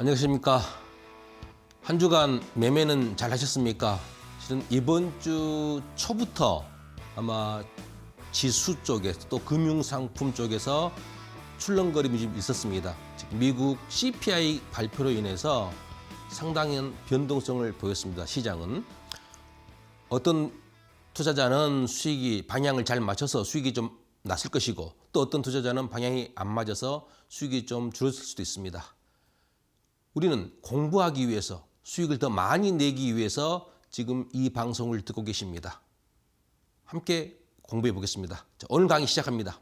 안녕하십니까. 한 주간 매매는 잘 하셨습니까? 실은 이번 주 초부터 아마 지수 쪽에서 또 금융상품 쪽에서 출렁거림이 좀 있었습니다. 즉 미국 CPI 발표로 인해서 상당한 변동성을 보였습니다. 시장은. 어떤 투자자는 수익이 방향을 잘 맞춰서 수익이 좀 났을 것이고 또 어떤 투자자는 방향이 안 맞아서 수익이 좀 줄었을 수도 있습니다. 우리는 공부하기 위해서 수익을 더 많이 내기 위해서 지금 이 방송을 듣고 계십니다. 함께 공부해 보겠습니다. 자, 오늘 강의 시작합니다.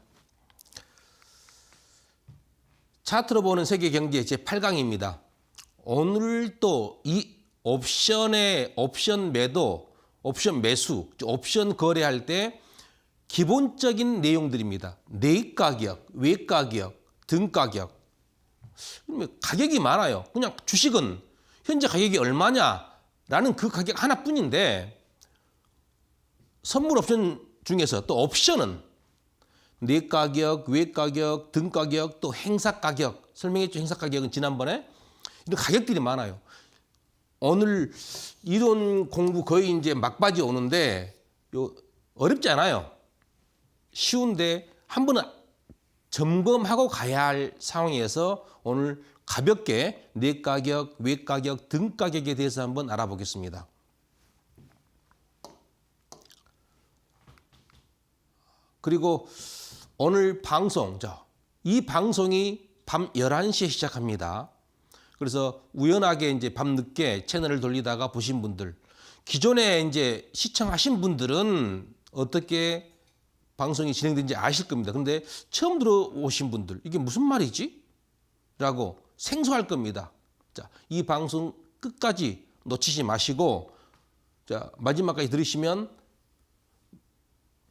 차트로 보는 세계 경제 제8강입니다. 오늘 또 이 옵션 매도, 옵션 매수, 옵션 거래할 때 기본적인 내용들입니다. 내 가격, 외 가격, 등 가격. 가격이 많아요. 그냥 주식은 현재 가격이 얼마냐라는 그 가격 하나뿐인데 선물 옵션 중에서 또 옵션은 내 가격, 외 가격, 등 가격, 또 행사 가격 설명했죠. 행사 가격은 지난번에 이런 가격들이 많아요. 오늘 이론 공부 거의 이제 막바지 오는데 어렵지 않아요. 쉬운데 한 번은 점검하고 가야 할 상황에서 오늘 가볍게 내 가격, 외 가격, 등 가격에 대해서 한번 알아보겠습니다. 그리고 오늘 방송, 이 방송이 밤 11시에 시작합니다. 그래서 우연하게 이제 밤늦게 채널을 돌리다가 보신 분들, 기존에 이제 시청하신 분들은 어떻게 방송이 진행된지 아실 겁니다. 근데 처음 들어오신 분들 이게 무슨 말이지? 라고 생소할 겁니다. 자, 이 방송 끝까지 놓치지 마시고 자, 마지막까지 들으시면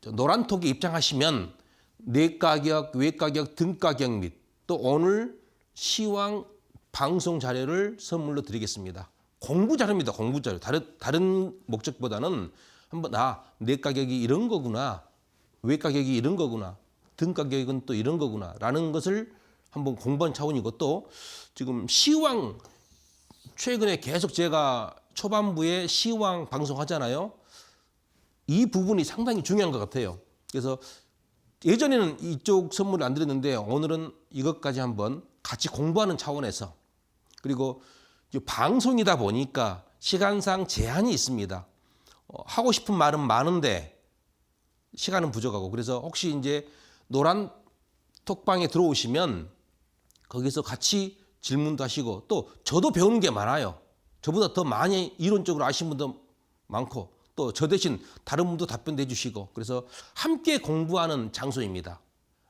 노란톡에 입장하시면 내 가격, 외 가격, 등 가격 및 또 오늘 시황 방송 자료를 선물로 드리겠습니다. 공부 자료입니다. 공부 자료. 다른 목적보다는 한번 내 가격이 이런 거구나. 외 가격이 이런 거구나. 등 가격은 또 이런 거구나. 라는 것을 한번 공부한 차원이고 또 지금 시황 최근에 계속 제가 초반부에 시황 방송하잖아요. 이 부분이 상당히 중요한 것 같아요. 그래서 예전에는 이쪽 선물을 안 드렸는데 오늘은 이것까지 한번 같이 공부하는 차원에서 그리고 방송이다 보니까 시간상 제한이 있습니다. 하고 싶은 말은 많은데 시간은 부족하고 그래서 혹시 이제 노란 톡방에 들어오시면 거기서 같이 질문도 하시고 또 저도 배우는 게 많아요. 저보다 더 많이 이론적으로 아시는 분도 많고 또 저 대신 다른 분도 답변도 해주시고 그래서 함께 공부하는 장소입니다.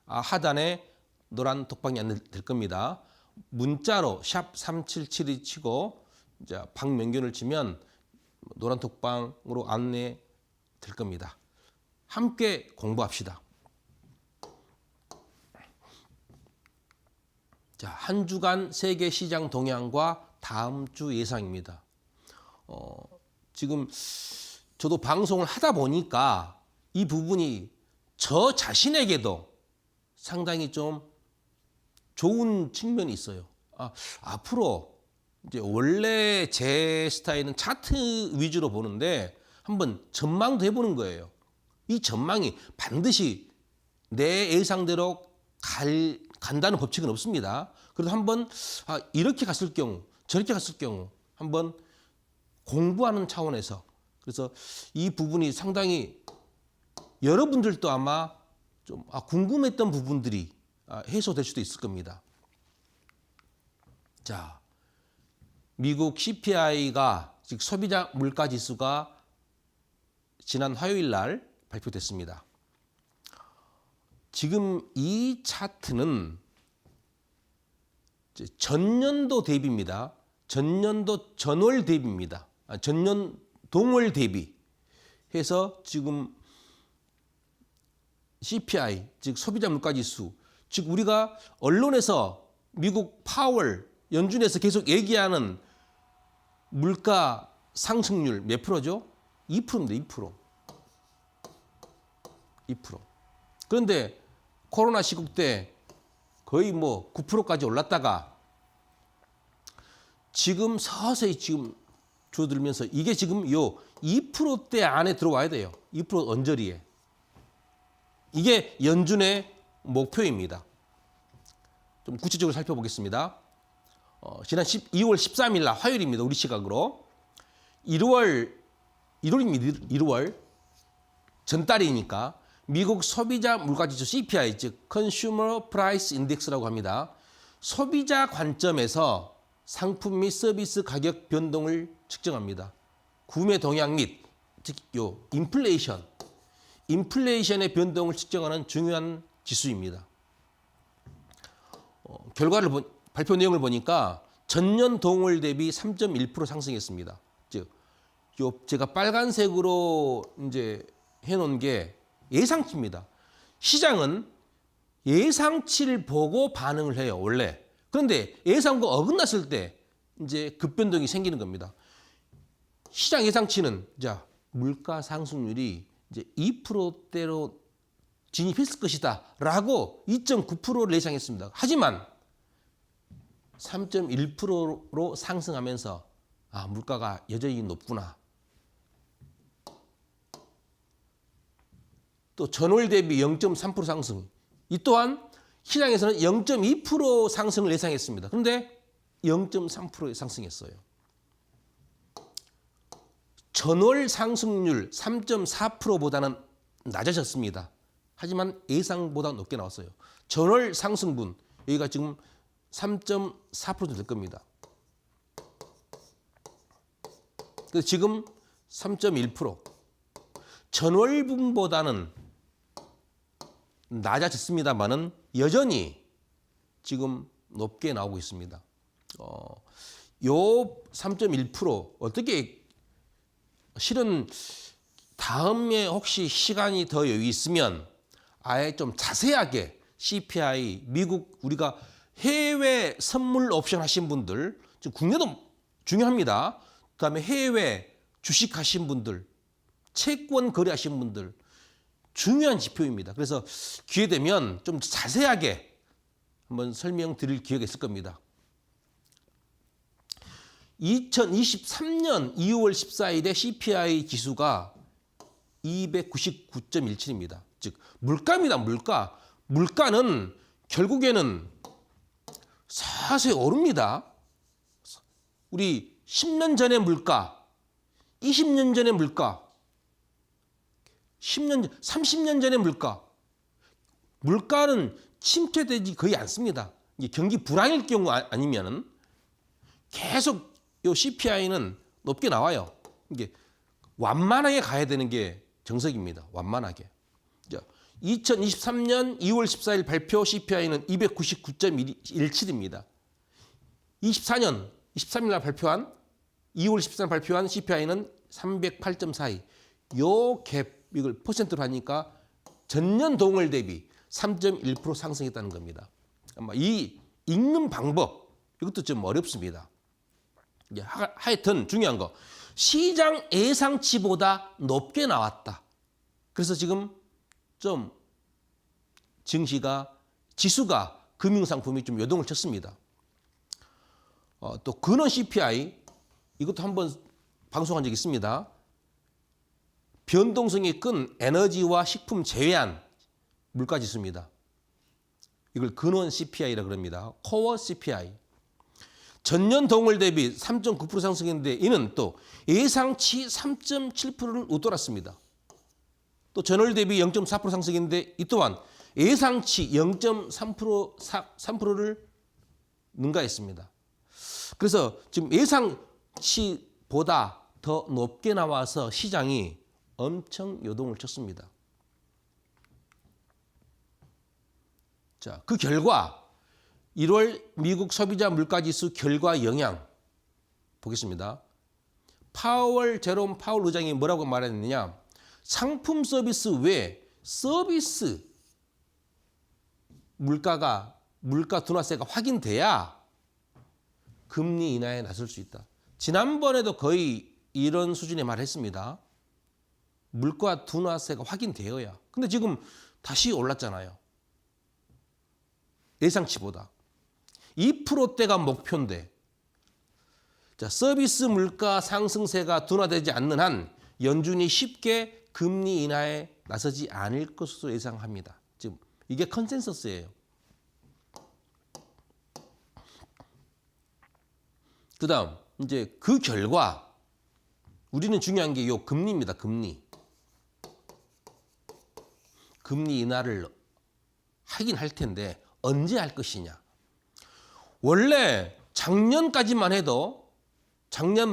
하단에 노란 톡방이 안내될 겁니다. 문자로 샵 3772 치고 이제 박명균을 치면 노란 톡방으로 안내 될 겁니다. 함께 공부합시다. 자, 한 주간 세계 시장 동향과 다음 주 예상입니다. 지금 저도 방송을 하다 보니까 이 부분이 저 자신에게도 상당히 좀 좋은 측면이 있어요. 앞으로 이제 원래 제 스타일은 차트 위주로 보는데 한번 전망도 해보는 거예요. 이 전망이 반드시 내 예상대로 간다는 법칙은 없습니다. 그래도 한번 이렇게 갔을 경우 저렇게 갔을 경우 한번 공부하는 차원에서 그래서 이 부분이 상당히 여러분들도 아마 좀 궁금했던 부분들이 해소될 수도 있을 겁니다. 자, 미국 CPI가 즉 소비자 물가 지수가 지난 화요일 날 발표됐습니다. 지금 이 차트는 전년도 대비입니다. 전년도 전월 대비입니다. 전년 동월 대비 해서 지금 CPI 즉 소비자 물가 지수 즉 우리가 언론에서 미국 파월 연준에서 계속 얘기하는 물가 상승률 몇 프로죠? 2%입니다. 2%. 2%. 그런데 코로나 시국 때 거의 9%까지 올랐다가 지금 서서히 지금 줄어들면서 이게 지금 요 2%대 안에 들어와야 돼요. 2% 언저리에. 이게 연준의 목표입니다. 좀 구체적으로 살펴보겠습니다. 지난 2월 13일 날 화요일입니다. 우리 시각으로. 1월 전달이니까 미국 소비자 물가지수 CPI, 즉 Consumer Price Index라고 합니다. 소비자 관점에서 상품 및 서비스 가격 변동을 측정합니다. 구매 동향 및 즉 요 인플레이션의 변동을 측정하는 중요한 지수입니다. 발표 내용을 보니까 전년 동월 대비 3.1% 상승했습니다. 즉, 요 제가 빨간색으로 이제 해놓은 게 예상치입니다. 시장은 예상치를 보고 반응을 해요, 원래. 그런데 예상과 어긋났을 때 이제 급변동이 생기는 겁니다. 시장 예상치는 자 물가 상승률이 이제 2%대로 진입했을 것이다라고 2.9%를 예상했습니다. 하지만 3.1%로 상승하면서 물가가 여전히 높구나. 또 전월 대비 0.3% 상승. 이 또한 시장에서는 0.2% 상승을 예상했습니다. 그런데 0.3%에 상승했어요. 전월 상승률 3.4%보다는 낮아졌습니다. 하지만 예상보다 높게 나왔어요. 전월 상승분 여기가 지금 3.4% 될 겁니다. 그래서 지금 3.1%. 전월분보다는 낮아졌습니다만은 여전히 지금 높게 나오고 있습니다. 요 3.1% 어떻게 실은 다음에 혹시 시간이 더 여유 있으면 아예 좀 자세하게 CPI 미국 우리가 해외 선물 옵션 하신 분들 국내도 중요합니다. 그다음에 해외 주식 하신 분들 채권 거래하신 분들 중요한 지표입니다. 그래서 기회 되면 좀 자세하게 한번 설명드릴 기회가 있을 겁니다. 2023년 2월 14일에 CPI 지수가 299.17입니다. 즉 물가입니다. 물가는 결국에는 서서히 오릅니다. 우리 10년 전의 물가, 20년 전의 물가, 30년 전의 물가는 침체되지 거의 않습니다. 경기 불황일 경우 아니면은 계속 요 CPI는 높게 나와요. 이게 완만하게 가야 되는 게 정석입니다. 완만하게. 2023년 2월 14일 발표 CPI는 299.17입니다. 23년 23일 날 발표한 2월 14일 발표한 CPI는 308.42. 요 갭 이걸 퍼센트로 하니까 전년 동월 대비 3.1% 상승했다는 겁니다. 아마 이 읽는 방법 이것도 좀 어렵습니다. 하여튼 중요한 거 시장 예상치보다 높게 나왔다. 그래서 지금 좀 지수가 금융상품이 좀 요동을 쳤습니다. 또 근원 CPI 이것도 한번 방송한 적이 있습니다. 변동성이 큰 에너지와 식품 제외한 물가지수입니다. 이걸 근원 CPI라 그럽니다. 코어 CPI. 전년 동월 대비 3.9% 상승했는데 이는 또 예상치 3.7%를 웃돌았습니다. 또 전월 대비 0.4% 상승했는데 이 또한 예상치 0.3%를 능가했습니다. 그래서 지금 예상치보다 더 높게 나와서 시장이 엄청 요동을 쳤습니다. 자, 그 결과 1월 미국 소비자 물가지수 결과 영향 보겠습니다. 제롬 파월 의장이 뭐라고 말했느냐? 상품 서비스 외 서비스 물가 둔화세가 확인돼야 금리 인하에 나설 수 있다. 지난번에도 거의 이런 수준의 말을 했습니다. 물가 둔화세가 확인되어야. 근데 지금 다시 올랐잖아요. 예상치보다. 2%대가 목표인데 자, 서비스 물가 상승세가 둔화되지 않는 한 연준이 쉽게 금리 인하에 나서지 않을 것으로 예상합니다. 지금 이게 컨센서스예요. 그다음 이제 그 결과 우리는 중요한 게 요 금리입니다. 금리 인하를 하긴 할 텐데 언제 할 것이냐. 원래 작년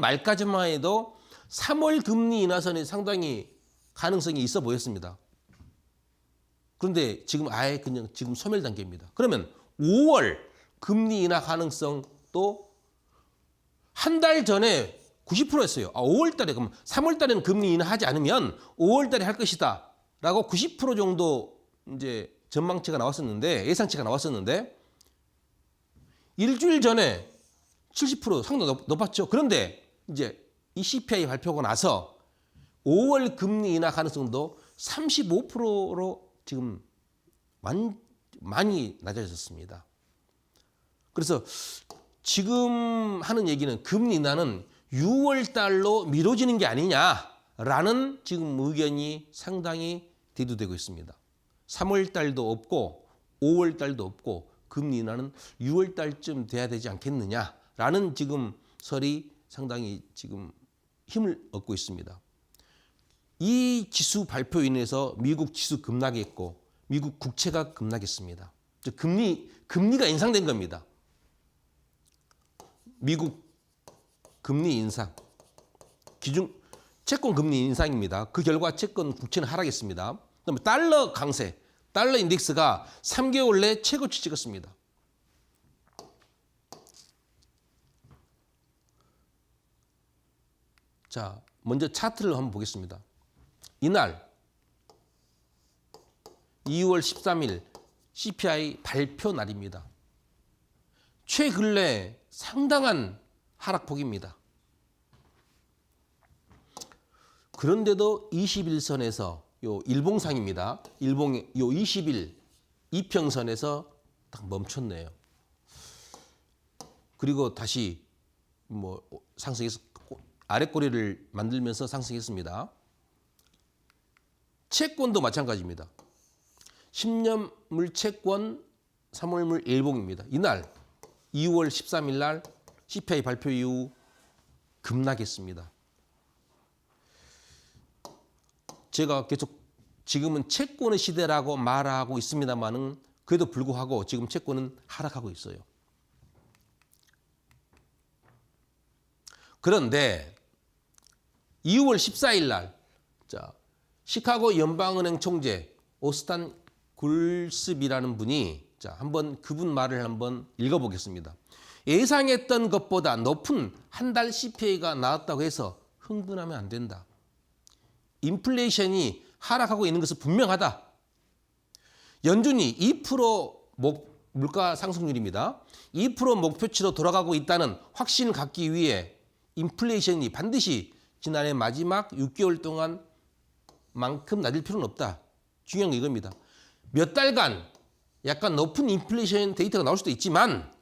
말까지만 해도 3월 금리 인하선이 상당히 가능성이 있어 보였습니다. 그런데 지금 아예 그냥 지금 소멸 단계입니다. 그러면 5월 금리 인하 가능성도 한 달 전에 90%였어요. 5월 달에 그럼 3월 달에는 금리 인하하지 않으면 5월 달에 할 것이다. 라고 90% 정도 이제 전망치가 나왔었는데 예상치가 나왔었는데 일주일 전에 70% 상당히 높았죠. 그런데 이제 이 CPI 발표가 나서 5월 금리 인하 가능성도 35%로 지금 많이 낮아졌습니다. 그래서 지금 하는 얘기는 금리 인하는 6월 달로 미뤄지는 게 아니냐라는 지금 의견이 상당히 대두되고 있습니다. 3월 달도 없고 5월 달도 없고 금리 인하는 6월 달쯤 돼야 되지 않겠느냐라는 지금 설이 상당히 지금 힘을 얻고 있습니다. 이 지수 발표로 인해서 미국 지수 급락했고 미국 국채가 급락했습니다. 즉 금리가 인상된 겁니다. 미국 금리 인상, 기준 채권 금리 인상입니다. 그 결과 채권 국채는 하락했습니다. 그다음에 달러 강세, 달러 인덱스가 3개월 내 최고치 찍었습니다. 자, 먼저 차트를 한번 보겠습니다. 이날 2월 13일 CPI 발표 날입니다. 최근래 상당한 하락폭입니다. 그런데도 21선에서 요 일봉상입니다. 일봉의 요 20일 이평선에서 딱 멈췄네요. 그리고 다시 상승해서 아래 꼬리를 만들면서 상승했습니다. 채권도 마찬가지입니다. 10년물 채권 3월물 일봉입니다. 이날 2월 13일 날 CPI 발표 이후 급락했습니다. 제가 계속 지금은 채권의 시대라고 말하고 있습니다만은 그래도 불구하고 지금 채권은 하락하고 있어요. 그런데 2월 14일 날 시카고 연방은행 총재 오스탄 굴습이라는 분이 한번 그분 말을 한번 읽어보겠습니다. 예상했던 것보다 높은 한 달 CPI가 나왔다고 해서 흥분하면 안 된다. 인플레이션이 하락하고 있는 것은 분명하다. 연준이 2% 물가 상승률입니다. 2% 목표치로 돌아가고 있다는 확신을 갖기 위해 인플레이션이 반드시 지난해 마지막 6개월 동안만큼 낮을 필요는 없다. 중요한 게 이겁니다. 몇 달간 약간 높은 인플레이션 데이터가 나올 수도 있지만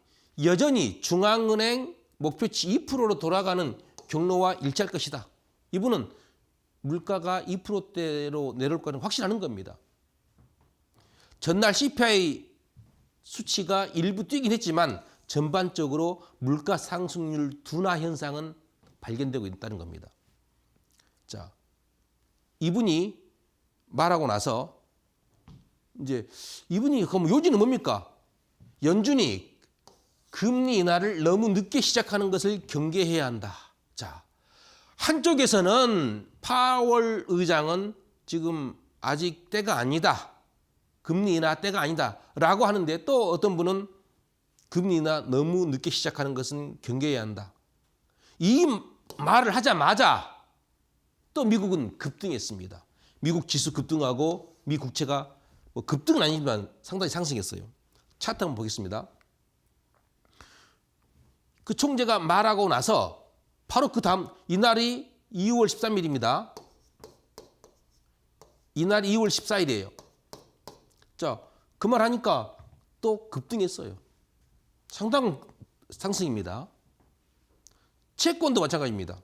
여전히 중앙은행 목표치 2%로 돌아가는 경로와 일치할 것이다. 이분은 물가가 2%대로 내려올 거는 확신하는 겁니다. 전날 CPI 수치가 일부 뛰긴 했지만 전반적으로 물가 상승률 둔화 현상은 발견되고 있다는 겁니다. 자, 이분이 말하고 나서 이제 이분이 그럼 요지는 뭡니까? 연준이 금리 인하를 너무 늦게 시작하는 것을 경계해야 한다. 자, 한쪽에서는 파월 의장은 지금 아직 때가 아니다. 금리 인하 때가 아니다. 라고 하는데 또 어떤 분은 금리 인하 너무 늦게 시작하는 것은 경계해야 한다. 이 말을 하자마자 또 미국은 급등했습니다. 미국 지수 급등하고 미 국채가 급등은 아니지만 상당히 상승했어요. 차트 한번 보겠습니다. 그 총재가 말하고 나서 바로 그 다음 이날이 2월 13일입니다. 이날이 2월 14일이에요. 자, 그 말 하니까 또 급등했어요. 상당 상승입니다. 채권도 마찬가지입니다.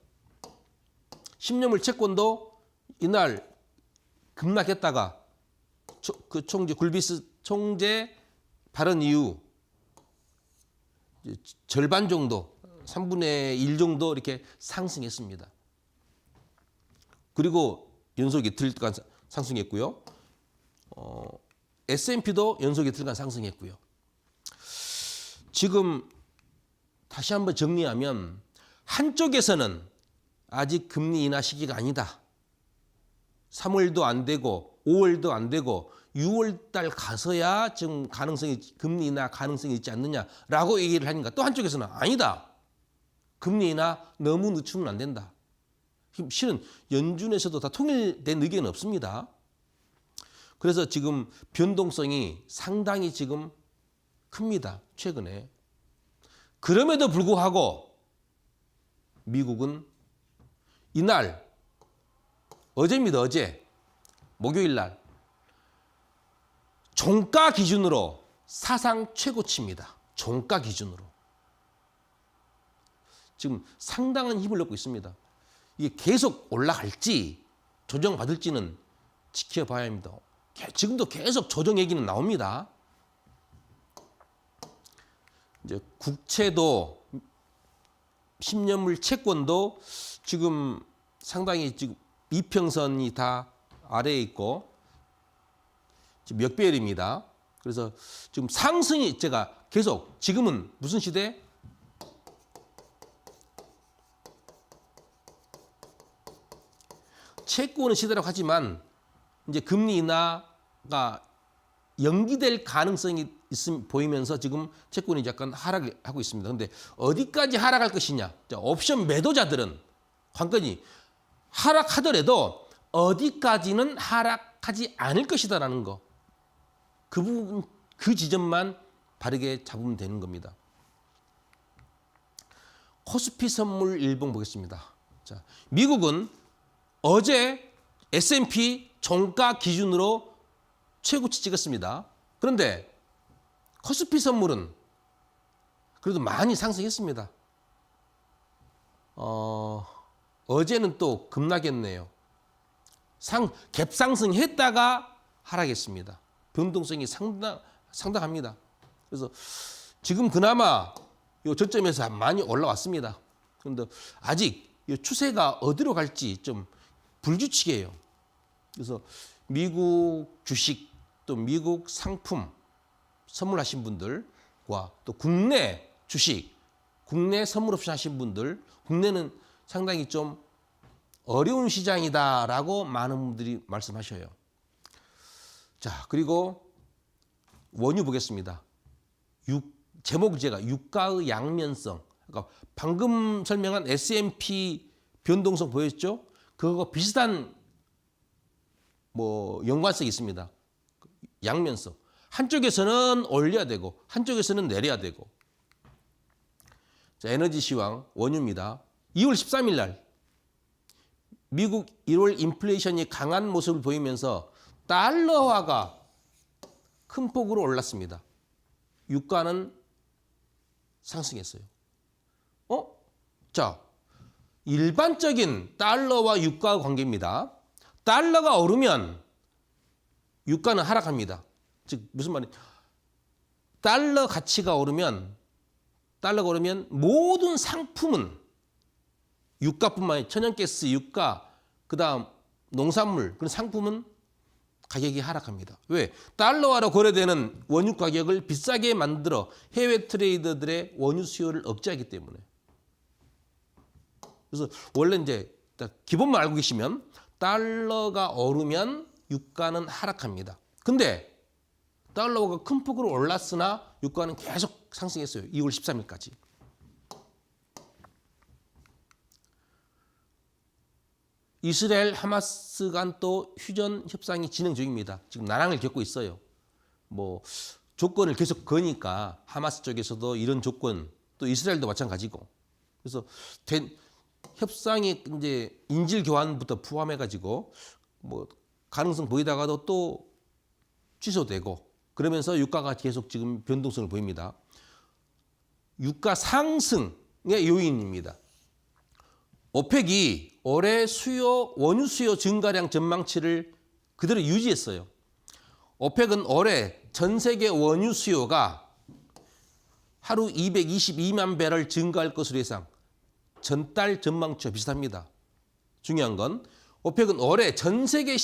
10년물 채권도 이날 급락했다가 그 총재 굴비스 총재 발언 이후 절반 정도, 3분의 1 정도 이렇게 상승했습니다. 그리고 연속 이틀간 상승했고요. S&P도 연속 이틀간 상승했고요. 지금 다시 한번 정리하면 한쪽에서는 아직 금리 인하 시기가 아니다. 3월도 안 되고 5월도 안 되고 6월 달 가서야 지금 금리 인하 가능성이 있지 않느냐라고 얘기를 하니까 또 한쪽에서는 아니다. 금리 인하 너무 늦추면 안 된다. 실은 연준에서도 다 통일된 의견은 없습니다. 그래서 지금 변동성이 상당히 지금 큽니다. 최근에. 그럼에도 불구하고 미국은 이날 어제입니다. 어제 목요일 날 종가 기준으로 사상 최고치입니다. 종가 기준으로. 지금 상당한 힘을 얻고 있습니다. 이게 계속 올라갈지 조정받을지는 지켜봐야 합니다. 지금도 계속 조정 얘기는 나옵니다. 이제 국채도 10년물 채권도 지금 상당히 지금 이평선이 다 아래에 있고 지금 몇 배율입니다. 그래서 지금 상승이 제가 계속 지금은 무슨 시대? 채권의 시대라고 하지만 이제 금리 인하가 연기될 가능성이 보이면서 지금 채권이 약간 하락하고 있습니다. 그런데 어디까지 하락할 것이냐? 옵션 매도자들은 관건이 하락하더라도 어디까지는 하락하지 않을 것이다라는 거. 그 부분, 그 지점만 바르게 잡으면 되는 겁니다. 코스피 선물 일봉 보겠습니다. 자, 미국은 어제 S&P 종가 기준으로 최고치 찍었습니다. 그런데 코스피 선물은 그래도 많이 상승했습니다. 어제는 또 급락했네요. 갭상승했다가 하락했습니다. 변동성이 상당합니다. 그래서 지금 그나마 이 저점에서 많이 올라왔습니다. 그런데 아직 이 추세가 어디로 갈지 좀 불규칙해요. 그래서 미국 주식 또 미국 상품 선물하신 분들과 또 국내 주식, 국내 선물 옵션 하신 분들, 국내는 상당히 좀 어려운 시장이다라고 많은 분들이 말씀하셔요. 자, 그리고 원유 보겠습니다. 제목 제가 유가의 양면성. 그러니까 방금 설명한 S&P 변동성 보였죠? 그거 비슷한 연관성이 있습니다. 양면성. 한쪽에서는 올려야 되고 한쪽에서는 내려야 되고. 자, 에너지 시황 원유입니다. 2월 13일 날 미국 1월 인플레이션이 강한 모습을 보이면서 달러화가 큰 폭으로 올랐습니다. 유가는 상승했어요. 자, 일반적인 달러와 유가 관계입니다. 달러가 오르면 유가는 하락합니다. 즉 무슨 말이에요? 달러가 오르면 모든 상품은 유가뿐만 아니라 천연가스, 유가, 그다음 농산물 그런 상품은 가격이 하락합니다. 왜? 달러화로 거래되는 원유 가격을 비싸게 만들어 해외 트레이더들의 원유 수요를 억제하기 때문에. 그래서 원래 이제 기본만 알고 계시면 달러가 오르면 유가는 하락합니다. 근데 달러가 큰 폭으로 올랐으나 유가는 계속 상승했어요. 2월 13일까지. 이스라엘 하마스 간 또 휴전 협상이 진행 중입니다. 지금 난항을 겪고 있어요. 조건을 계속 거니까 하마스 쪽에서도 이런 조건, 또 이스라엘도 마찬가지고. 그래서 협상이 이제 인질 교환부터 포함해가지고 가능성 보이다가도 또 취소되고 그러면서 유가가 계속 지금 변동성을 보입니다. 유가 상승의 요인입니다. 오펙이 올해 원유 수요 증가량 전망치를 그대로 유지했어요. 오펙은 올해 전 세계 원유 수요가 하루 222만 배럴 증가할 것으로 예상. 전달 전망치와 비슷합니다. 중요한 건 오펙은 올해 전 세계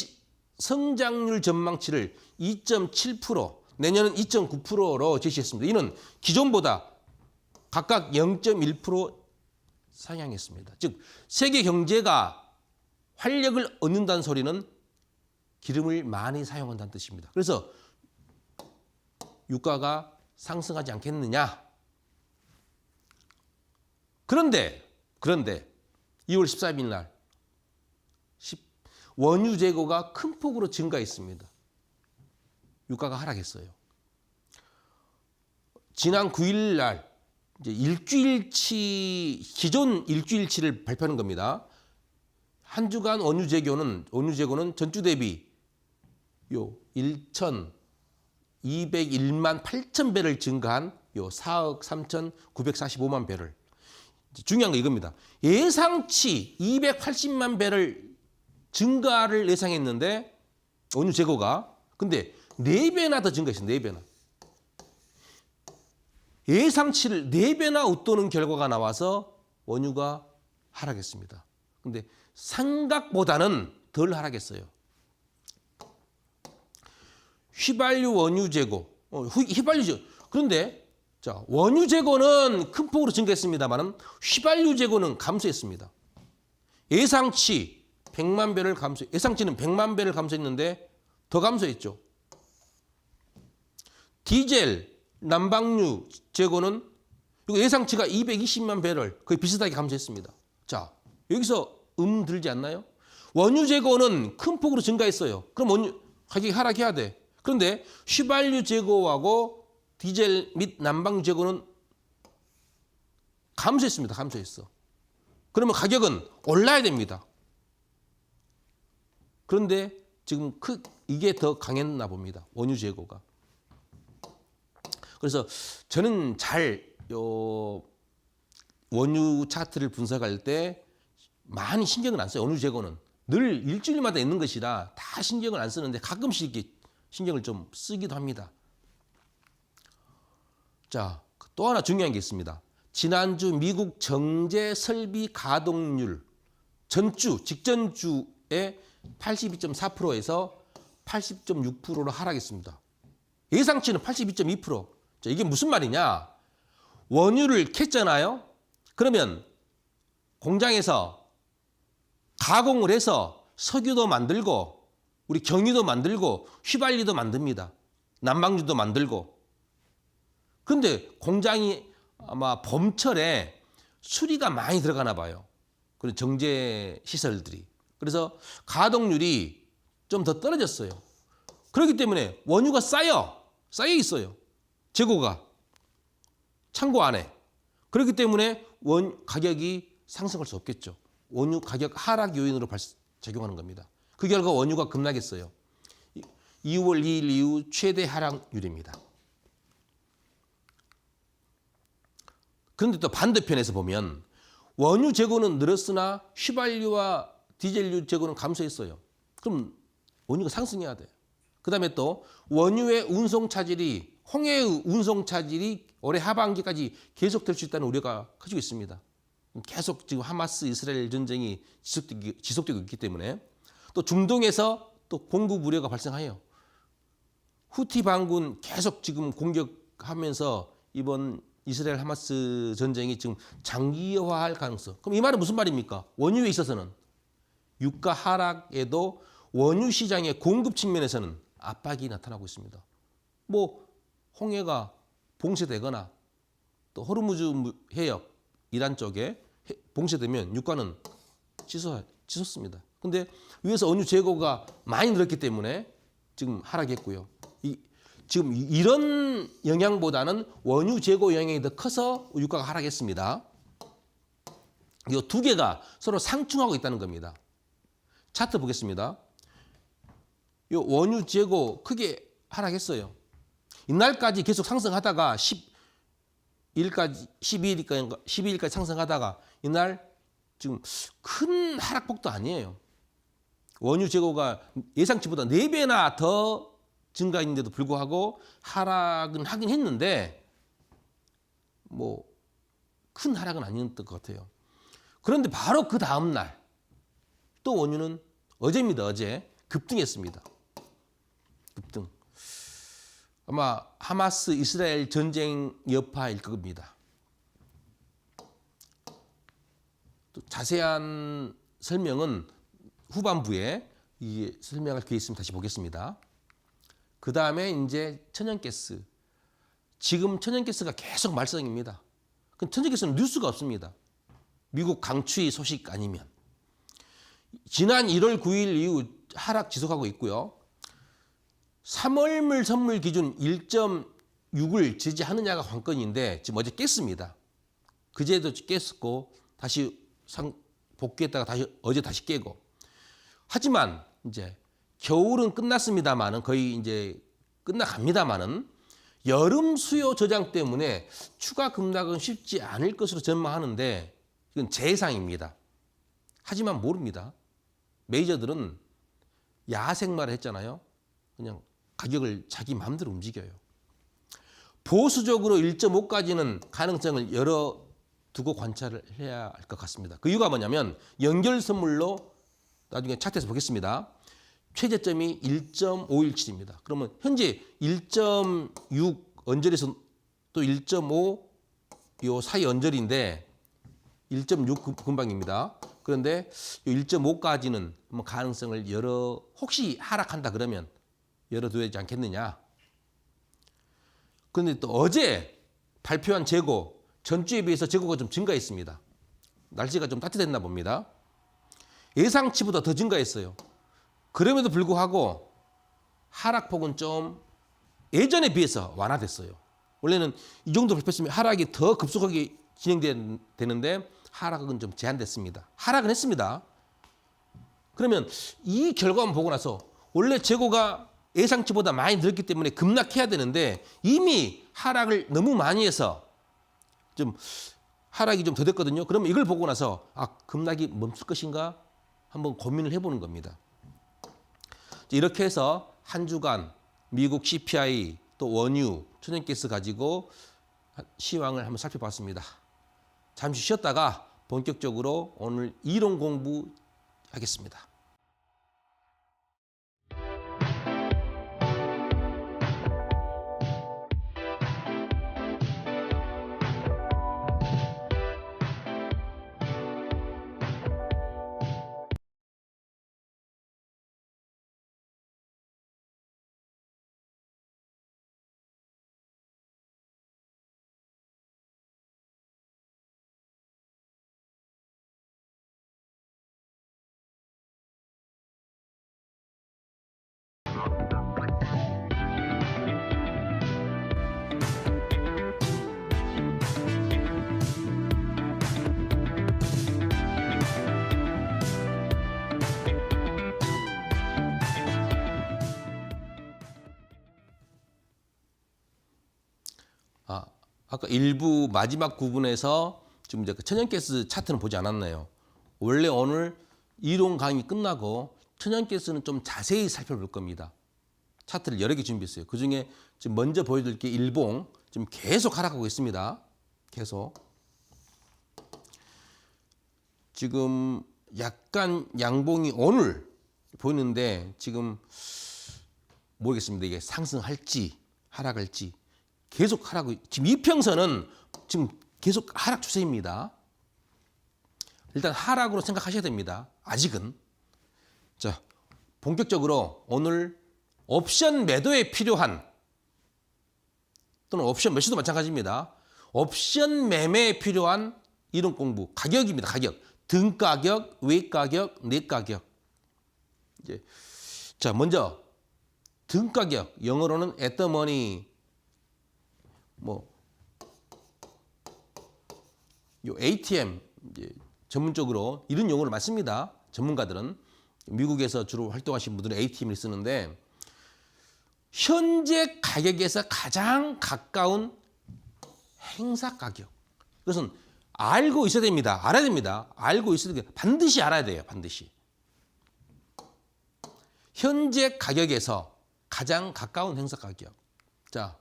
성장률 전망치를 2.7%, 내년은 2.9%로 제시했습니다. 이는 기존보다 각각 0.1% 상향했습니다. 즉 세계 경제가 활력을 얻는다는 소리는 기름을 많이 사용한다는 뜻입니다. 그래서 유가가 상승하지 않겠느냐. 그런데 2월 13일 날 원유 재고가 큰 폭으로 증가했습니다. 유가가 하락했어요. 지난 9일 날 이제 기존 일주일치를 발표하는 겁니다. 한 주간 원유 재고는 전주 대비 1,201만 8천 배를 증가한 4억 3,945만 배를. 중요한 거 이겁니다. 예상치 280만 배를 증가를 예상했는데 원유 재고가 근데 4배나 더 증가했어요. 4배나. 예상치를 4배나 웃도는 결과가 나와서 원유가 하락했습니다. 근데 생각보다는 덜 하락했어요. 휘발유 원유 재고. 휘발유 재고. 그런데 자, 원유 재고는 큰 폭으로 증가했습니다만 휘발유 재고는 감소했습니다. 예상치는 100만 배를 감소했는데 더 감소했죠. 디젤, 난방유 재고는 예상치가 220만 배럴 거의 비슷하게 감소했습니다. 자, 여기서 들지 않나요? 원유 재고는 큰 폭으로 증가했어요. 그럼 원유 가격이 하락해야 돼. 그런데 휘발유 재고하고 디젤 및 난방유 재고는 감소했습니다. 감소했어. 그러면 가격은 올라야 됩니다. 그런데 지금 이게 더 강했나 봅니다. 원유 재고가. 그래서 저는 원유 차트를 분석할 때 많이 신경을 안 써요. 원유 재고는. 늘 일주일마다 있는 것이라 다 신경을 안 쓰는데 가끔씩 이렇게 신경을 좀 쓰기도 합니다. 자, 또 하나 중요한 게 있습니다. 지난주 미국 정제 설비 가동률 직전주에 82.4%에서 80.6%로 하락했습니다. 예상치는 82.2%. 자, 이게 무슨 말이냐? 원유를 캤잖아요. 그러면 공장에서 가공을 해서 석유도 만들고 우리 경유도 만들고 휘발유도 만듭니다. 난방유도 만들고. 그런데 공장이 아마 봄철에 수리가 많이 들어가나 봐요. 그리고 정제 시설들이. 그래서 가동률이 좀 더 떨어졌어요. 그렇기 때문에 원유가 쌓여 있어요. 재고가 창고 안에. 그렇기 때문에 가격이 상승할 수 없겠죠. 원유 가격 하락 요인으로 작용하는 겁니다. 그 결과 원유가 급락했어요. 2월 2일 이후 최대 하락률입니다. 그런데 또 반대편에서 보면 원유 재고는 늘었으나 휘발유와 디젤유 재고는 감소했어요. 그럼 원유가 상승해야 돼요. 그다음에 또 원유의 운송 차질이 홍해의 운송 차질이 올해 하반기까지 계속될 수 있다는 우려가 커지고 있습니다. 계속 지금 하마스 이스라엘 전쟁이 지속되고 있기 때문에 또 중동에서 또 공급 우려가 발생해요. 후티 반군 계속 지금 공격하면서 이번 이스라엘 하마스 전쟁이 지금 장기화할 가능성. 그럼 이 말은 무슨 말입니까? 원유에 있어서는 유가 하락에도 원유 시장의 공급 측면에서는 압박이 나타나고 있습니다. 홍해가 봉쇄되거나 또 호르무즈 해역 이란 쪽에 봉쇄되면 유가는 치솟습니다. 근데 위에서 원유 재고가 많이 늘었기 때문에 지금 하락했고요. 지금 이런 영향보다는 원유 재고 영향이 더 커서 유가가 하락했습니다. 이 두 개가 서로 상충하고 있다는 겁니다. 차트 보겠습니다. 이 원유 재고 크게 하락했어요. 이날까지 계속 상승하다가 12일까지 상승하다가 이날 지금 큰 하락폭도 아니에요. 원유 재고가 예상치보다 4배나 더 증가했는데도 불구하고 하락은 하긴 했는데 뭐 큰 하락은 아니었던 것 같아요. 그런데 바로 그 다음 날 또 원유는 어제입니다. 어제 급등했습니다. 급등. 아마 하마스 이스라엘 전쟁 여파일 겁니다. 또 자세한 설명은 후반부에 설명할 기회 있으면 다시 보겠습니다. 그 다음에 이제 천연가스. 지금 천연가스가 계속 말썽입니다. 천연가스는 뉴스가 없습니다. 미국 강추위 소식 아니면. 지난 1월 9일 이후 하락 지속하고 있고요. 3월물 선물 기준 1.6을 지지하느냐가 관건인데 지금 어제 깼습니다. 그제도 깼었고 다시 복귀했다가 어제 다시 깨고. 하지만 이제 겨울은 끝났습니다만은 거의 이제 끝나갑니다만은 여름 수요 저장 때문에 추가 급락은 쉽지 않을 것으로 전망하는데 이건 제 예상입니다. 하지만 모릅니다. 메이저들은 야생마를 했잖아요. 그냥 가격을 자기 마음대로 움직여요. 보수적으로 1.5까지는 가능성을 열어두고 관찰을 해야 할 것 같습니다. 그 이유가 뭐냐면 연결 선물로 나중에 차트에서 보겠습니다. 최저점이 1.517입니다. 그러면 현재 1.6 언저리에서 또 1.5 요 사이 언저리인데 1.6 근방입니다. 그런데 1.5까지는 가능성을 혹시 하락한다 그러면 열어둬야 되지 않겠느냐. 그런데 또 어제 발표한 재고, 전주에 비해서 재고가 좀 증가했습니다. 날씨가 좀 따뜻했나 봅니다. 예상치보다 더 증가했어요. 그럼에도 불구하고 하락폭은 좀 예전에 비해서 완화됐어요. 원래는 이 정도 발표했으면 하락이 더 급속하게 진행되는데 하락은 좀 제한됐습니다. 하락은 했습니다. 그러면 이 결과만 보고 나서 원래 재고가 예상치보다 많이 늘었기 때문에 급락해야 되는데 이미 하락을 너무 많이 해서 좀 하락이 좀 더 됐거든요. 그러면 이걸 보고 나서 급락이 멈출 것인가 한번 고민을 해보는 겁니다. 이렇게 해서 한 주간 미국 CPI 또 원유, 천연가스 가지고 시황을 한번 살펴봤습니다. 잠시 쉬었다가 본격적으로 오늘 이론 공부하겠습니다. 아까 일부 마지막 부분에서 지금 이제 천연가스 차트는 보지 않았나요? 원래 오늘 이론 강의 끝나고 천연가스는 좀 자세히 살펴볼 겁니다. 차트를 여러 개 준비했어요. 그 중에 지금 먼저 보여드릴 게 일봉 지금 계속 하락하고 있습니다. 계속. 지금 약간 양봉이 오늘 보이는데 지금 모르겠습니다. 이게 상승할지 하락할지. 계속 하락하고 지금 이평선은 지금 계속 하락 추세입니다. 일단 하락으로 생각하셔야 됩니다. 아직은. 자, 본격적으로 오늘 옵션 매도에 필요한 또는 옵션 매수도 마찬가지입니다. 옵션 매매에 필요한 이론 공부 가격입니다. 가격. 등 가격, 외 가격, 내 가격. 이제 자, 먼저 등 가격 영어로는 at the money 요 ATM 전문적으로 이런 용어를 많습니다. 전문가들은 미국에서 주로 활동하시는 분들은 ATM을 쓰는데 현재 가격에서 가장 가까운 행사 가격. 이것은 알고 있어야 됩니다. 알아야 됩니다. 알고 있어야 돼요. 반드시 알아야 돼요. 반드시. 현재 가격에서 가장 가까운 행사 가격. 자,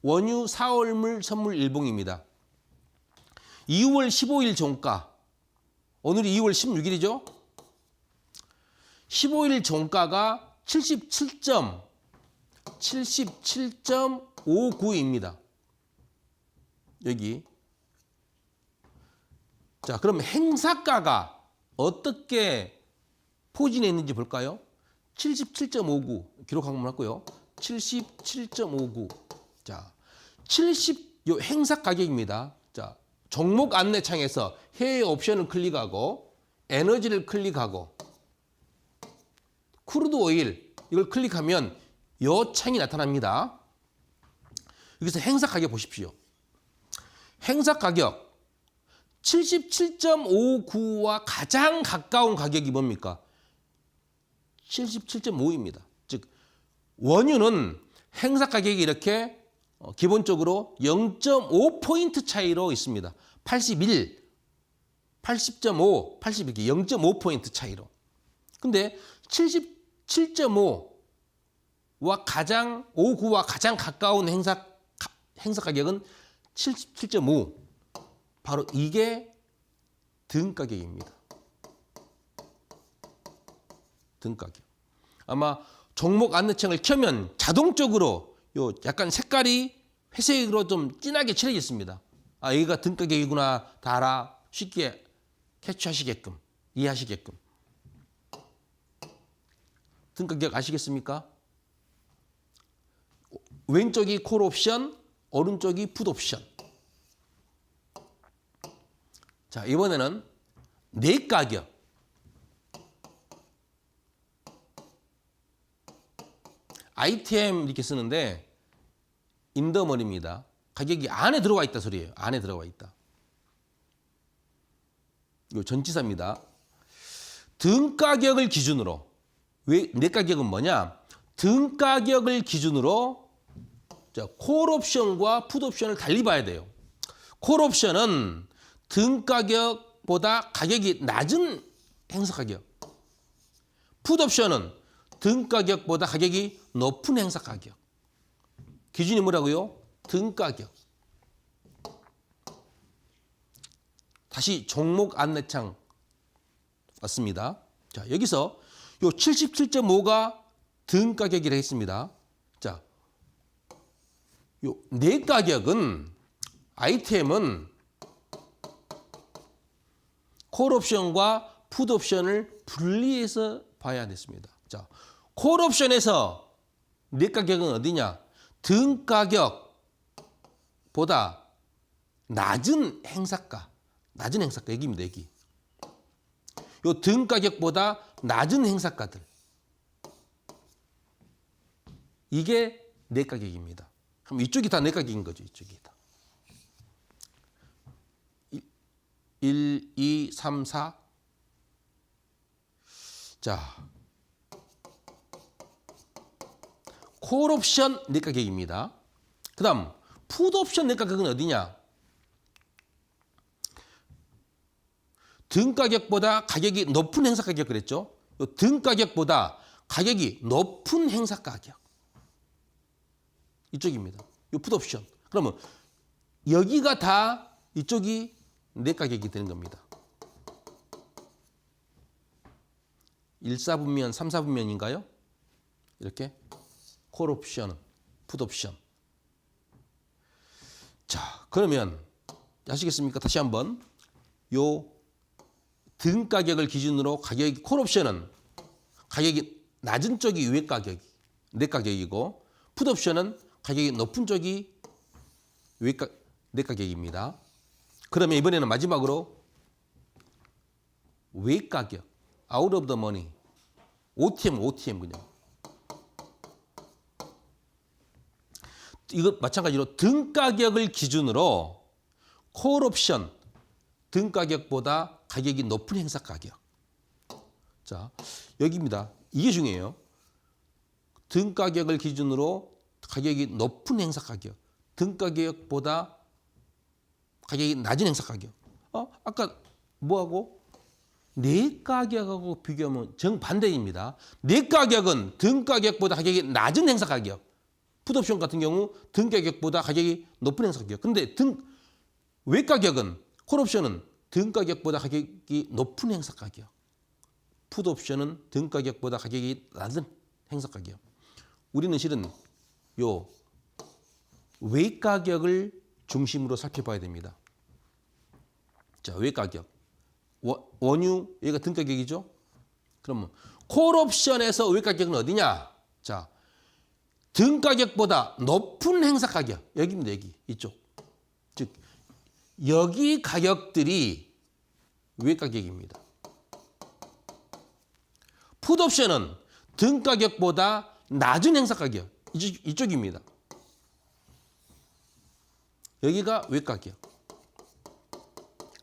원유 4월물 선물 일봉입니다. 2월 15일 종가. 오늘이 2월 16일이죠? 15일 종가가 77.59입니다. 여기. 자, 그럼 행사가가 어떻게 포진해 있는지 볼까요? 77.59 기록 한번 할고요. 77.59. 자, 요 행사 가격입니다. 자, 종목 안내창에서 해외 옵션을 클릭하고 에너지를 클릭하고 크루드 오일 이걸 클릭하면 요 창이 나타납니다. 여기서 행사 가격 보십시오. 행사 가격 77.59와 가장 가까운 가격이 뭡니까? 77.5입니다. 즉 원유는 행사 가격이 이렇게 기본적으로 0.5포인트 차이로 있습니다. 81, 80.5, 81, 0.5포인트 차이로. 근데 77.5와 가장 59와 가장 가까운 행사 가격은 77.5. 바로 이게 등 가격입니다. 등 가격. 아마 종목 안내창을 켜면 자동적으로 요 약간 색깔이 회색으로 좀 진하게 칠해졌습니다. 아, 여기가 등 가격이구나. 다 알아. 쉽게 캐치하시게끔, 이해하시게끔. 등 가격 아시겠습니까? 왼쪽이 콜 옵션, 오른쪽이 풋 옵션. 자, 이번에는 내 가격. ITM 이렇게 쓰는데 인더머니입니다. 가격이 안에 들어와 있다 소리예요. 안에 들어와 있다. 이거 전치사입니다. 등 가격을 기준으로. 왜 내 가격은 뭐냐? 등 가격을 기준으로 자, 콜 옵션과 풋 옵션을 달리 봐야 돼요. 콜 옵션은 등 가격보다 가격이 낮은 행사 가격. 풋 옵션은 등 가격보다 가격이 높은 행사 가격. 기준이 뭐라고요? 등 가격. 다시 종목 안내창 왔습니다. 자, 여기서 요 77.5가 등 가격이라 했습니다. 자, 요 내 가격은 ITM은 콜 옵션과 풋 옵션을 분리해서 봐야 됐습니다. 자, 콜 옵션에서 내 가격은 어디냐? 등 가격보다 낮은 행사가. 낮은 행사가 여기입니다. 여기. 요 등 가격보다 낮은 행사가들. 이게 내 가격입니다. 그럼 이쪽이 다 내 가격인 거죠. 이쪽이 다. 1, 2, 3, 4. 자, 콜 옵션 내 가격입니다. 그 다음 풋 옵션 내 가격은 어디냐? 등 가격보다 가격이 높은 행사 가격 그랬죠? 등 가격보다 가격이 높은 행사 가격. 이쪽입니다. 이 풋 옵션. 그러면 여기가 다 이쪽이 내 가격이 되는 겁니다. 1사분면, 3사분면인가요? 이렇게 콜 옵션, 풋 옵션. 자, 그러면 아시겠습니까? 다시 한번 요 등 가격을 기준으로 가격이 콜 옵션은 가격이 낮은 쪽이 위 가격이 내 가격이고 풋 옵션은 가격이 높은 쪽이 내 가격입니다. 그러면 이번에는 마지막으로 외 가격, out of the money, OTM 그냥. 이거 마찬가지로 등 가격을 기준으로 콜 옵션 등 가격보다 가격이 높은 행사 가격. 자, 여기입니다. 이게 중요해요. 등 가격을 기준으로 가격이 높은 행사 가격. 등 가격보다 가격이 낮은 행사 가격. 아까 뭐하고? 내 가격하고 비교하면 정반대입니다. 내 가격은 등 가격보다 가격이 낮은 행사 가격. 풋옵션 같은 경우 등 가격보다 가격이 높은 행사 가격. 근데 외 가격은 콜옵션은 등 가격보다 가격이 높은 행사 가격. 풋옵션은 등 가격보다 가격이 낮은 행사 가격. 우리는 실은 요 외 가격을 중심으로 살펴봐야 됩니다. 자, 외 가격. 원유 여기가 등 가격이죠. 그러면 콜옵션에서 외 가격은 어디냐? 자, 등 가격보다 높은 행사 가격. 여기입니다. 여기. 이쪽. 즉 여기 가격들이 외 가격입니다. 풋옵션은 등 가격보다 낮은 행사 가격. 이쪽입니다. 여기가 외 가격.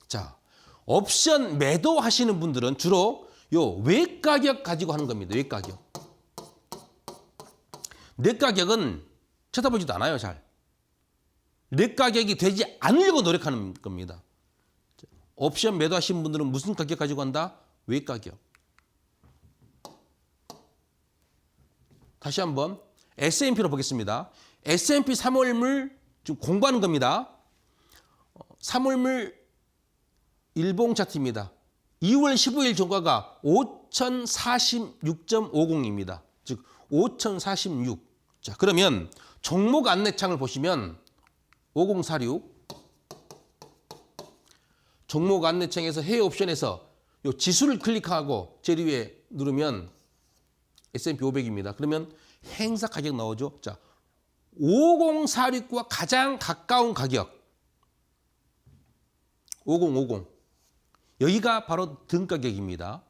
자, 옵션 매도하시는 분들은 주로 요 외 가격 가지고 하는 겁니다. 외 가격. 내 가격은 쳐다보지도 않아요, 잘. 내 가격이 되지 않으려고 노력하는 겁니다. 옵션 매도하시는 분들은 무슨 가격 가지고 한다? 외 가격. 다시 한번 S&P로 보겠습니다. S&P 3월물 지금 공부하는 겁니다. 3월물 일봉 차트입니다. 2월 15일 종가가 5046.50입니다. 즉 5046. 자, 그러면 종목 안내창을 보시면 5046 종목 안내창에서 해외 옵션에서 요 지수를 클릭하고 제일 위에 누르면 S&P 500입니다. 그러면 행사 가격 나오죠. 자, 5046과 가장 가까운 가격 5050 여기가 바로 등 가격입니다.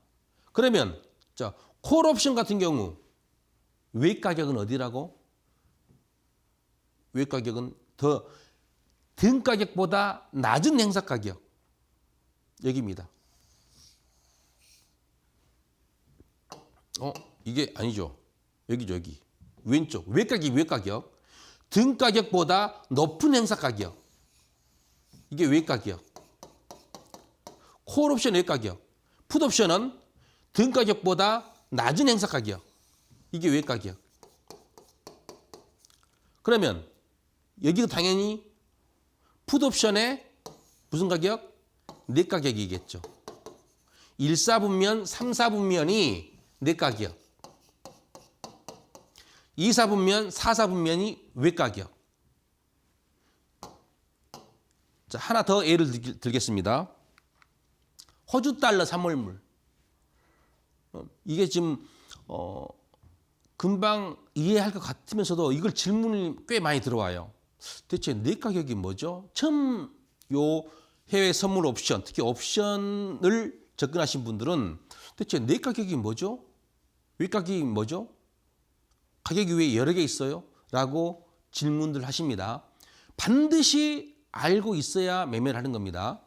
그러면 자, 콜옵션 같은 경우 외 가격은 어디라고? 외 가격은 더 등 가격보다 낮은 행사 가격 여기입니다. 이게 아니죠. 여기죠, 여기. 왼쪽. 외 가격. 등 가격보다 높은 행사 가격. 이게 외 가격. 콜옵션 외 가격. 풋옵션은 등 가격보다 낮은 행사 가격. 이게 외 가격. 그러면 여기가 당연히 풋옵션의 무슨 가격? 내 가격이겠죠. 1사분면, 3사분면이 내 가격. 2사분면, 4사분면이 외 가격. 자, 하나 더 예를 들겠습니다. 호주 달러 3월물. 이게 지금 금방 이해할 것 같으면서도 이걸 질문이 꽤 많이 들어와요. 대체 내 가격이 뭐죠? 처음 요 해외 선물 옵션, 특히 옵션을 접근하신 분들은 대체 내 가격이 뭐죠? 외 가격이 뭐죠? 가격이 왜 여러 개 있어요? 라고 질문들 하십니다. 반드시 알고 있어야 매매를 하는 겁니다.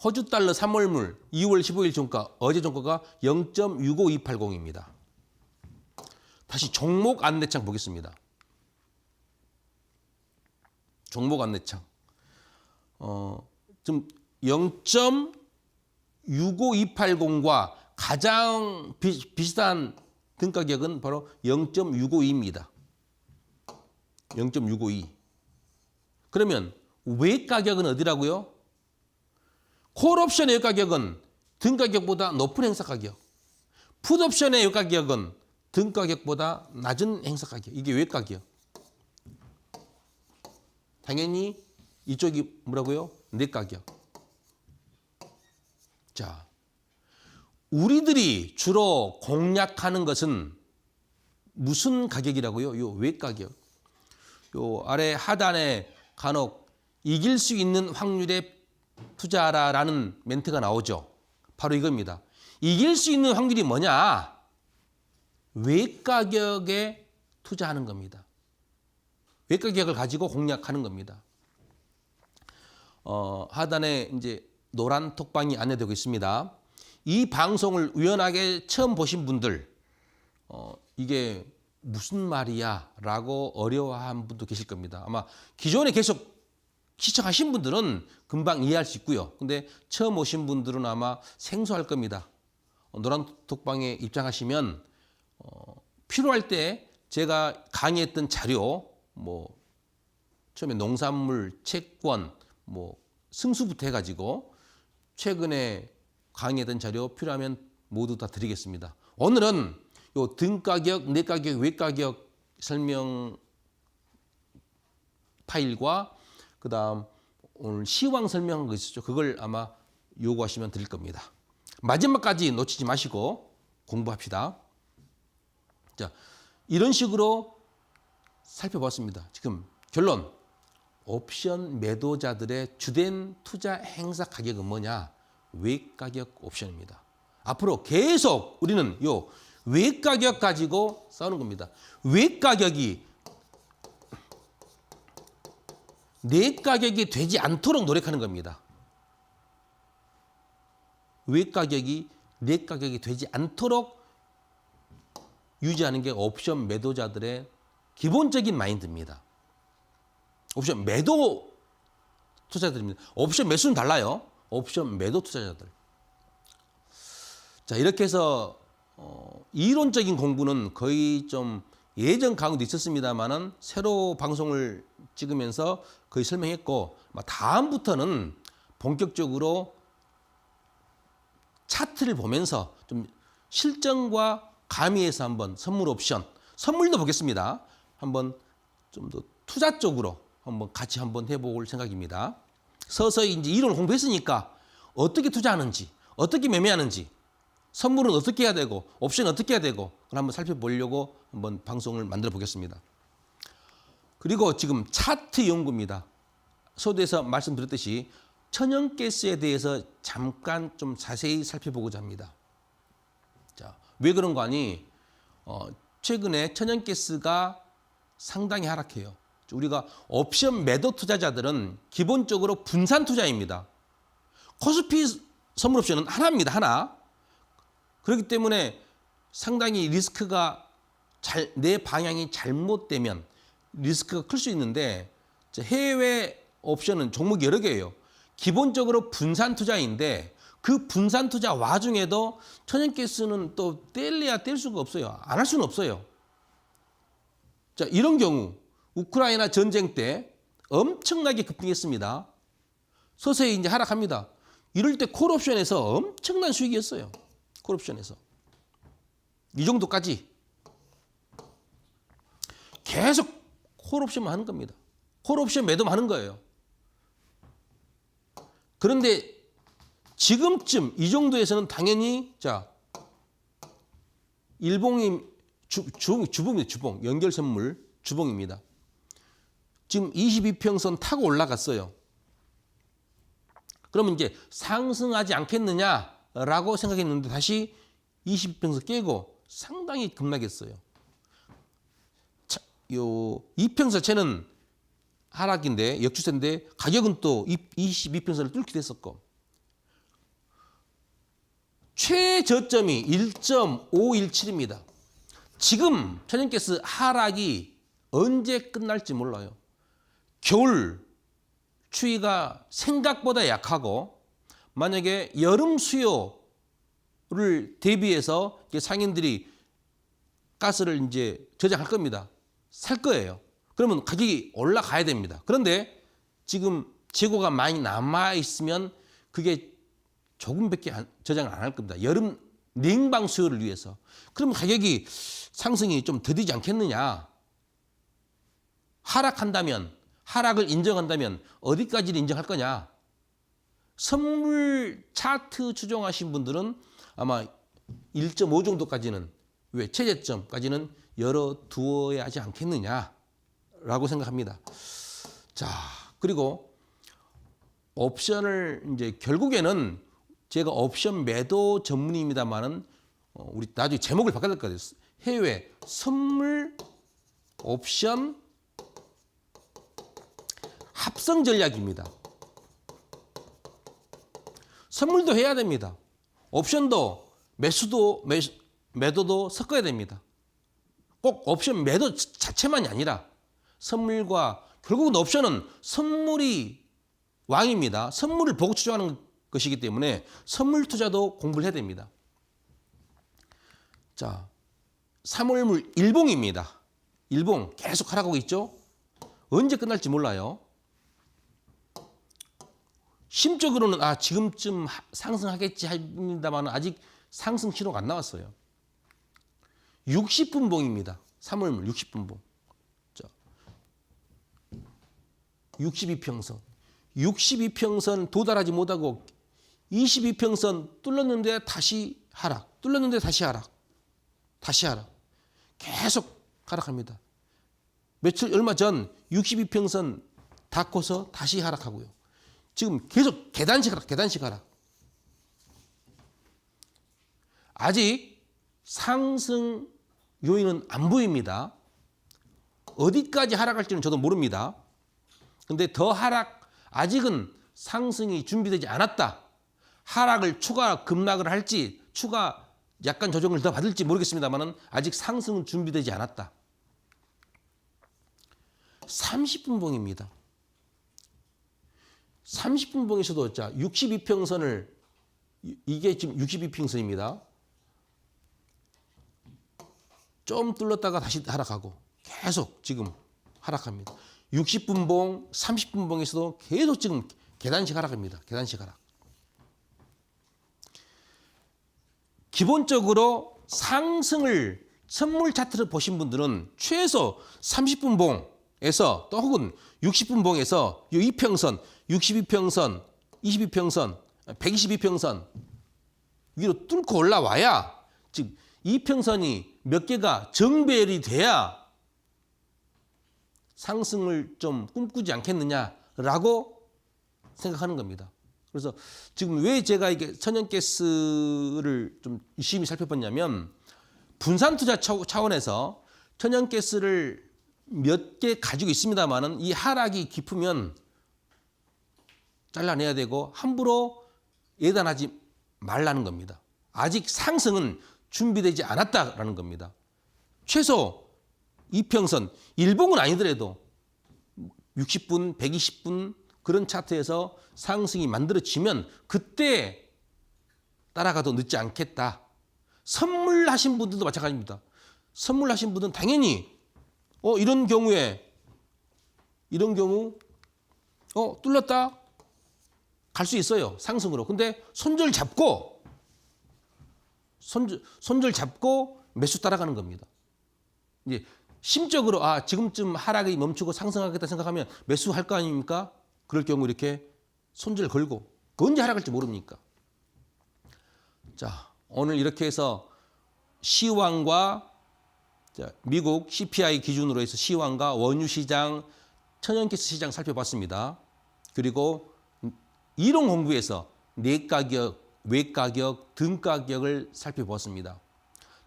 호주 달러 3월물 2월 15일 종가, 어제 종가가 0.65280입니다. 다시 종목 안내창 보겠습니다. 종목 안내창. 좀 0.65280과 가장 비슷한 등 가격은 바로 0.652입니다. 0.652. 그러면 외 가격은 어디라고요? 콜옵션의 외 가격은 등 가격보다 높은 행사 가격. 풋옵션의 외 가격은 등 가격보다 낮은 행사 가격. 이게 외 가격. 당연히 이쪽이 뭐라고요? 내 가격. 자, 우리들이 주로 공략하는 것은 무슨 가격이라고요? 요 외 가격. 요 아래 하단에 간혹 이길 수 있는 확률에 투자하라라는 멘트가 나오죠. 바로 이겁니다. 이길 수 있는 확률이 뭐냐? 외 가격에 투자하는 겁니다. 외 가격을 가지고 공략하는 겁니다. 하단에 이제 노란 톡방이 안내되고 있습니다. 이 방송을 우연하게 처음 보신 분들, 이게 무슨 말이야? 라고 어려워한 분도 계실 겁니다. 아마 기존에 계속 시청하신 분들은 금방 이해할 수 있고요. 근데 처음 오신 분들은 아마 생소할 겁니다. 노란톡방에 입장하시면 필요할 때 제가 강의했던 자료, 뭐 처음에 농산물, 채권, 뭐 승수부터 해가지고 최근에 강의했던 자료 필요하면 모두 다 드리겠습니다. 오늘은 요 등가격, 내가격, 외가격 설명 파일과 그다음 오늘 시황 설명한 거 있었죠. 그걸 아마 요구하시면 드릴 겁니다. 마지막까지 놓치지 마시고 공부합시다. 자, 이런 식으로 살펴봤습니다. 지금 결론. 옵션 매도자들의 주된 투자 행사 가격은 뭐냐? 외가격 옵션입니다. 앞으로 계속 우리는 요 외가격 가지고 싸우는 겁니다. 외가격이 내 가격이 되지 않도록 노력하는 겁니다. 외가격이 내 가격이 되지 않도록 유지하는 게 옵션 매도자들의 기본적인 마인드입니다. 옵션 매도 투자자들입니다. 옵션 매수는 달라요. 옵션 매도 투자자들. 자, 이렇게 해서 이론적인 공부는 거의 좀 예전 강의도 있었습니다만은 새로 방송을 찍으면서 거의 설명했고 다음부터는 본격적으로 차트를 보면서 좀 실전과 가미해서 한번 선물 옵션, 선물도 보겠습니다. 한번 좀 더 투자 쪽으로 한번 같이 한번 해볼 생각입니다. 서서히 이제 이론을 공부했으니까 어떻게 투자하는지, 어떻게 매매하는지, 선물은 어떻게 해야 되고, 옵션은 어떻게 해야 되고, 그걸 한번 살펴보려고 한번 방송을 만들어 보겠습니다. 그리고 지금 차트 연구입니다. 서두에서 말씀드렸듯이 천연가스에 대해서 잠깐 좀 자세히 살펴보고자 합니다. 자, 왜 그런 거 아니? 최근에 천연가스가 상당히 하락해요. 우리가 옵션 매도 투자자들은 기본적으로 분산 투자입니다. 코스피 선물 옵션은 하나입니다. 하나. 그렇기 때문에 상당히 리스크가 내 방향이 잘못되면 리스크가 클 수 있는데 해외 옵션은 종목이 여러 개예요. 기본적으로 분산 투자인데 그 분산 투자 와중에도 천연가스는 또 뗄래야 뗄 수가 없어요. 안 할 수는 없어요. 자, 이런 경우 우크라이나 전쟁 때 엄청나게 급등했습니다. 서서히 이제 하락합니다. 이럴 때 콜옵션에서 엄청난 수익이었어요. 콜옵션에서. 이 정도까지 계속 콜옵션만 하는 겁니다. 콜옵션 매도만 하는 거예요. 그런데 지금쯤 이 정도에서는 당연히 자 일봉이 주봉입니다. 주봉. 연결 선물 주봉입니다. 지금 22평선 타고 올라갔어요. 그러면 이제 상승하지 않겠느냐라고 생각했는데 다시 22평선 깨고 상당히 급락했어요. 요 이평선체는 하락인데 역추세인데 가격은 또 22평선을 뚫기도 했었고 최저점이 1.517입니다. 지금 천연가스 하락이 언제 끝날지 몰라요. 겨울 추위가 생각보다 약하고 만약에 여름 수요를 대비해서 상인들이 가스를 이제 저장할 겁니다. 살 거예요. 그러면 가격이 올라가야 됩니다. 그런데 지금 재고가 많이 남아 있으면 그게 조금밖에 저장을 안 할 겁니다. 여름 냉방 수요를 위해서. 그러면 가격이 상승이 좀 더디지 않겠느냐. 하락한다면, 하락을 인정한다면 어디까지를 인정할 거냐. 선물 차트 추종하신 분들은 아마 1.5 정도까지는 왜 최저점까지는 열어두어야 하지 않겠느냐라고 생각합니다. 자, 그리고 옵션을 이제 결국에는 제가 옵션 매도 전문입니다만은 우리 나중에 제목을 바꿔야 될 것 같아요. 해외 선물 옵션 합성 전략입니다. 선물도 해야 됩니다. 옵션도 매도도 섞어야 됩니다. 꼭 옵션 매도 자체만이 아니라 선물과 결국은 옵션은 선물이 왕입니다. 선물을 보고 추정하는 것이기 때문에 선물 투자도 공부를 해야 됩니다. 자, 삼월물 일봉입니다. 일봉 계속 하락하고 있죠. 언제 끝날지 몰라요. 심적으로는 지금쯤 상승하겠지 합니다만 아직 상승 신호가 안 나왔어요. 60분봉입니다. 3월물 60분봉. 자, 62평선. 62평선 도달하지 못하고 22평선 뚫렸는데 다시 하락. 뚫렸는데 다시 하락. 다시 하락. 계속 하락합니다. 얼마 전 62평선 닫고서 다시 하락하고요. 지금 계속 계단식 하락, 계단식 하락. 아직 상승 요인은 안 보입니다. 어디까지 하락할지는 저도 모릅니다. 근데 더 아직은 상승이 준비되지 않았다. 하락을 추가 급락을 할지, 추가 약간 조정을 더 받을지 모르겠습니다만은 아직 상승은 준비되지 않았다. 30분봉입니다. 30분봉에서도 자 62평선을 이게 지금 62평선입니다. 좀 뚫렸다가 다시 하락하고 계속 지금 하락합니다. 60분봉, 30분봉에서도 계속 지금 계단식 하락합니다. 계단식 하락. 기본적으로 상승을 선물 차트를 보신 분들은 최소 30분봉에서 또 혹은 60분봉에서 이 2평선, 62평선, 22평선, 122평선 위로 뚫고 올라와야 즉 이평선이 몇 개가 정배열이 돼야 상승을 좀 꿈꾸지 않겠느냐라고 생각하는 겁니다. 그래서 지금 왜 제가 이게 천연가스를 좀 유심히 살펴봤냐면 분산 투자 차원에서 천연가스를 몇 개 가지고 있습니다만은 이 하락이 깊으면 잘라내야 되고 함부로 예단하지 말라는 겁니다. 아직 상승은 준비되지 않았다라는 겁니다. 최소 이평선, 일봉은 아니더라도 60분, 120분 그런 차트에서 상승이 만들어지면 그때 따라가도 늦지 않겠다. 선물하신 분들도 마찬가지입니다. 선물하신 분들은 당연히 이런 경우 뚫렸다 갈 수 있어요. 상승으로. 근데 손절 잡고 매수 따라가는 겁니다. 이제 심적으로 지금쯤 하락이 멈추고 상승하겠다 생각하면 매수할 거 아닙니까? 그럴 경우 이렇게 손절 걸고 언제 하락할지 모릅니까? 자, 오늘 이렇게 해서 시황과 미국 CPI 기준으로 해서 시황과 원유 시장, 천연가스 시장 살펴봤습니다. 그리고 이론 공부에서 내가격, 외가격, 등가격을 살펴보았습니다.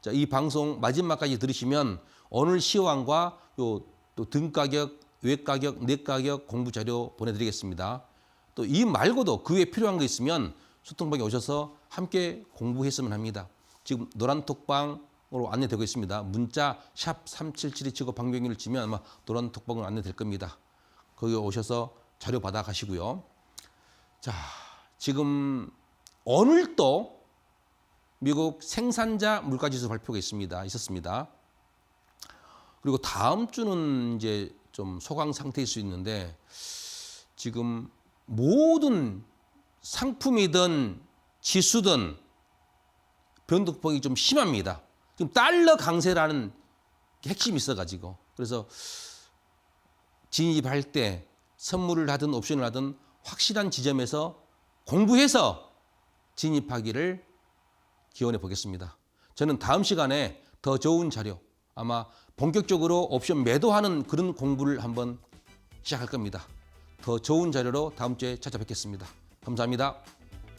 자, 이 방송 마지막까지 들으시면 오늘 시황과 또 등가격, 외가격, 내가격 공부 자료 보내드리겠습니다. 또 이 말고도 그 외에 필요한 거 있으면 소통방에 오셔서 함께 공부했으면 합니다. 지금 노란톡방으로 안내되고 있습니다. 문자 샵 3772 치고 방병이를 치면 아마 노란톡방으로 안내될 겁니다. 거기 오셔서 자료 받아 가시고요. 자, 지금 오늘도 미국 생산자 물가지수 발표가 있었습니다. 그리고 다음 주는 이제 좀 소강 상태일 수 있는데 지금 모든 상품이든 지수든 변동폭이 좀 심합니다. 지금 달러 강세라는 핵심이 있어가지고 그래서 진입할 때 선물을 하든 옵션을 하든 확실한 지점에서 공부해서 진입하기를 기원해 보겠습니다. 저는 다음 시간에 더 좋은 자료, 아마 본격적으로 옵션 매도하는 그런 공부를 한번 시작할 겁니다. 더 좋은 자료로 다음 주에 찾아뵙겠습니다. 감사합니다.